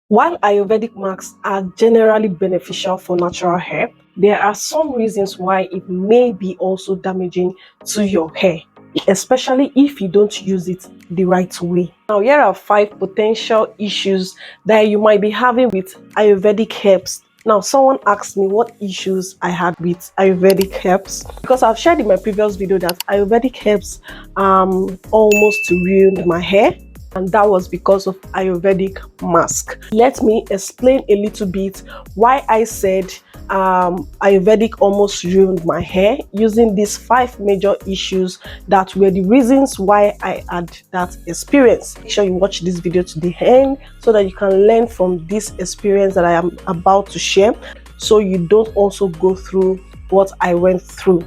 While Ayurvedic masks are generally beneficial for natural hair, there are some reasons why it may be also damaging to your hair, especially if you don't use it the right way. Now, here are 5 potential issues that you might be having with Ayurvedic herbs. Now, someone asked me what issues I had with Ayurvedic herbs because I've shared in my previous video that Ayurvedic herbs almost ruined my hair, and that was because of Ayurvedic mask. Let me explain a little bit why I said Ayurvedic almost ruined my hair using these 5 major issues that were the reasons why I had that experience. Make sure you watch this video to the end so that you can learn from this experience that I am about to share, so you don't also go through what I went through.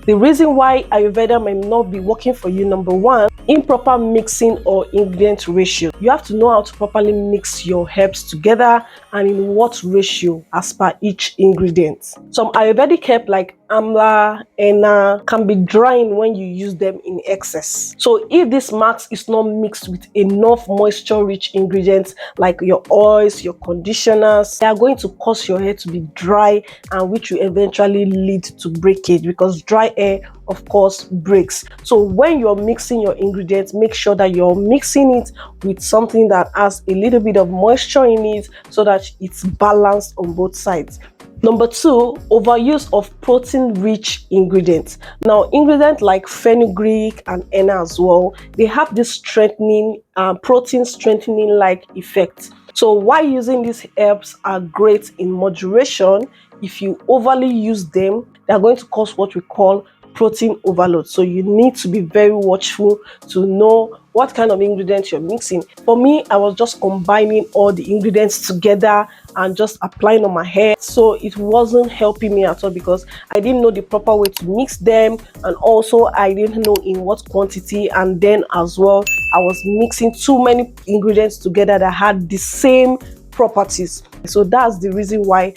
The reason why Ayurveda may not be working for you: number 1, improper mixing or ingredient ratio. You have to know how to properly mix your herbs together and in what ratio as per each ingredient. Some Ayurvedic herb like amla, henna can be drying when you use them in excess. So if this mask is not mixed with enough moisture-rich ingredients like your oils, your conditioners, they are going to cause your hair to be dry, and which will eventually lead to breakage, because dry hair of course breaks. So when you're mixing your ingredients, make sure that you're mixing it with something that has a little bit of moisture in it so that it's balanced on both sides. Number 2, overuse of protein-rich ingredients. Now, ingredients like fenugreek and henna as well, they have this strengthening, protein strengthening like effect. So while using these herbs are great in moderation, if you overly use them, they are going to cause what we call protein overload. So you need to be very watchful to know what kind of ingredients you're mixing. For me, I was just combining all the ingredients together and just applying on my hair, so it wasn't helping me at all because I didn't know the proper way to mix them, and also I didn't know in what quantity. And then as well, I was mixing too many ingredients together that had the same properties. So that's the reason why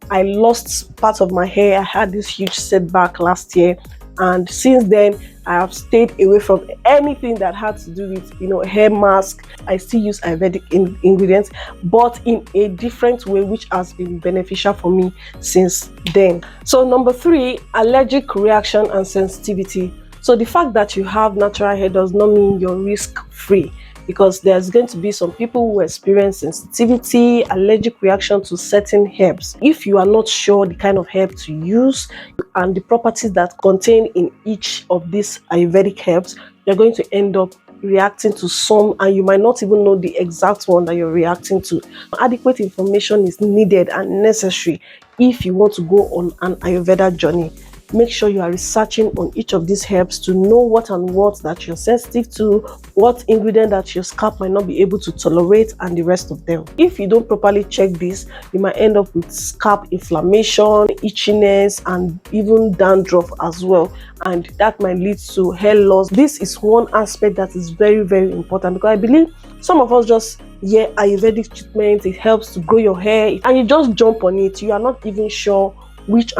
I lost part of my hair. I had this huge setback last year, and since then I have stayed away from anything that had to do with hair mask. I still use Ayurvedic ingredients, but in a different way, which has been beneficial for me since then. So number 3, allergic reaction and sensitivity. So the fact that you have natural hair does not mean you're risk free, because there's going to be some people who experience sensitivity, allergic reaction to certain herbs. If you are not sure the kind of herb to use and the properties that contain in each of these Ayurvedic herbs, you're going to end up reacting to some, and you might not even know the exact one that you're reacting to. Adequate information is needed and necessary if you want to go on an Ayurveda journey. Make sure you are researching on each of these herbs to know what and what that you're sensitive to, what ingredient that your scalp might not be able to tolerate, and the rest of them. If you don't properly check this, you might end up with scalp inflammation, itchiness, and even dandruff as well, and that might lead to hair loss. This is one aspect that is very, very important, because I believe some of us just hear Ayurvedic treatment, it helps to grow your hair, and you just jump on it. You are not even sure which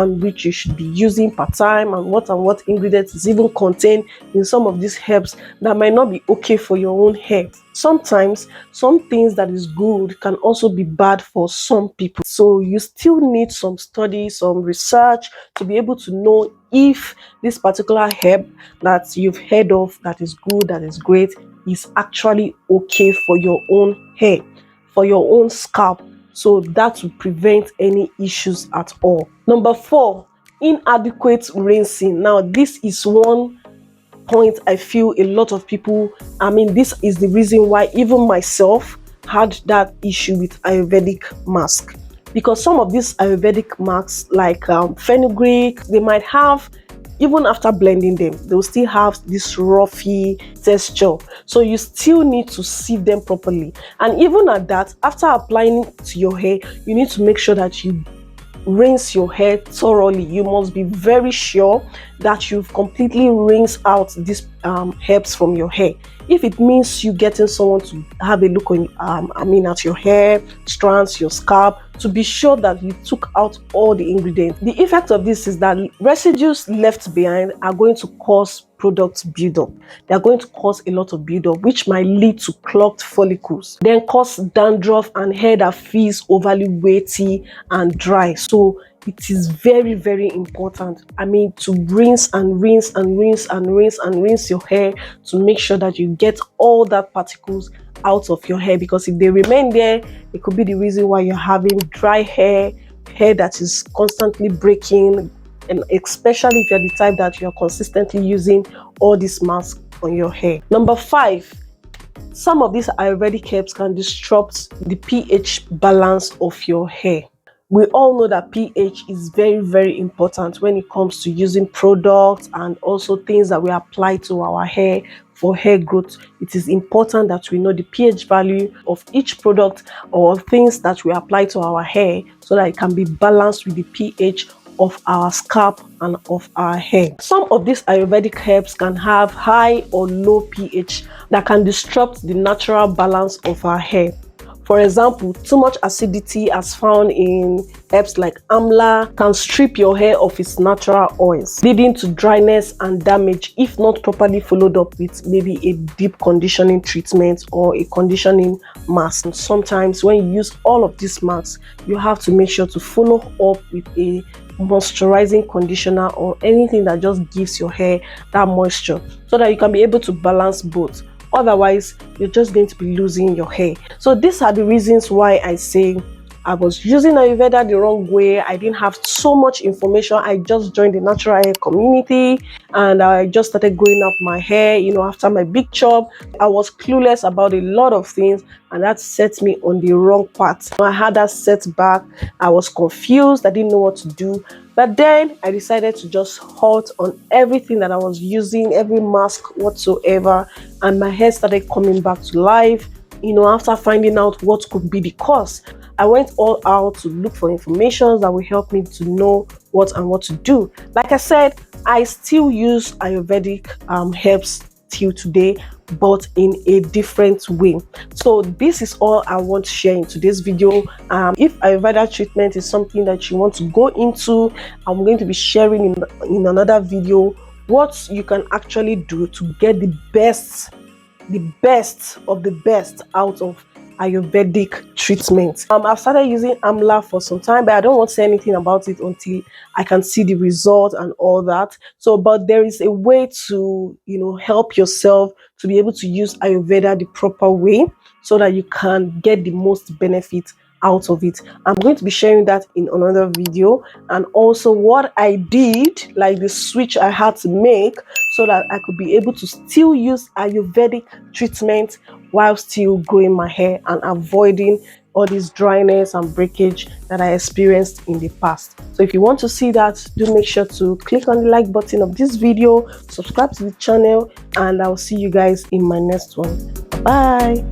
you should be using per time, and what ingredients is even contained in some of these herbs that might not be okay for your own hair. Sometimes some things that is good can also be bad for some people, so you still need some study, some research to be able to know if this particular herb that you've heard of that is good, that is great, is actually okay for your own hair, for your own scalp, so that will prevent any issues at all. Number 4, inadequate rinsing. Now, this is one point I feel a lot of people, this is the reason why even myself had that issue with Ayurvedic mask, because some of these Ayurvedic masks like fenugreek, they might have, even after blending them, they'll still have this roughy texture, so you still need to sieve them properly. And even at that, after applying it to your hair, you need to make sure that you rinse your hair thoroughly. You must be very sure that you've completely rinsed out these herbs from your hair. If it means you getting someone to have a look on at your hair strands, your scalp, to be sure that you took out all the ingredients. The effect of this is that residues left behind are going to cause product buildup. They are going to cause a lot of buildup, which might lead to clogged follicles, then cause dandruff and hair that feels overly weighty and dry. So it is very, very important, I mean, to rinse and rinse and rinse and rinse and rinse your hair to make sure that you get all that particles out of your hair, because if they remain there, it could be the reason why you're having dry hair that is constantly breaking, and especially if you're the type that you're consistently using all this mask on your hair. Number 5, some of these Ayurvedic herbs can disrupt the pH balance of your hair. We all know that pH is very, very important when it comes to using products and also things that we apply to our hair for hair growth. It is important that we know the pH value of each product or things that we apply to our hair so that it can be balanced with the pH of our scalp and of our hair. Some of these Ayurvedic herbs can have high or low pH that can disrupt the natural balance of our hair. For example, too much acidity as found in herbs like amla can strip your hair of its natural oils, leading to dryness and damage if not properly followed up with maybe a deep conditioning treatment or a conditioning mask. And sometimes when you use all of these masks, you have to make sure to follow up with a moisturizing conditioner or anything that just gives your hair that moisture so that you can be able to balance both. Otherwise, you're just going to be losing your hair. So these are the reasons why I say I was using Ayurveda the wrong way. I didn't have so much information. I just joined the natural hair community and I just started growing up my hair, after my big chop. I was clueless about a lot of things and that set me on the wrong path. I had that setback. I was confused. I didn't know what to do. But then I decided to just halt on everything that I was using, every mask whatsoever, and my hair started coming back to life. After finding out what could be the cause, I went all out to look for information that will help me to know what to do. Like I said, I still use Ayurvedic herbs till today, but in a different way. So this is all I want to share in today's video. If Ayurveda treatment is something that you want to go into, I'm going to be sharing in another video what you can actually do to get the best of the best out of Ayurvedic treatment. I've started using amla for some time, but I don't want to say anything about it until I can see the result and all that. So, but there is a way to, help yourself to be able to use Ayurveda the proper way so that you can get the most benefit out of it. I'm going to be sharing that in another video, and also what I did, like the switch I had to make so that I could be able to still use Ayurvedic treatment while still growing my hair and avoiding all this dryness and breakage that I experienced in the past. So if you want to see that, do make sure to click on the like button of this video, subscribe to the channel, and I'll see you guys in my next one. Bye.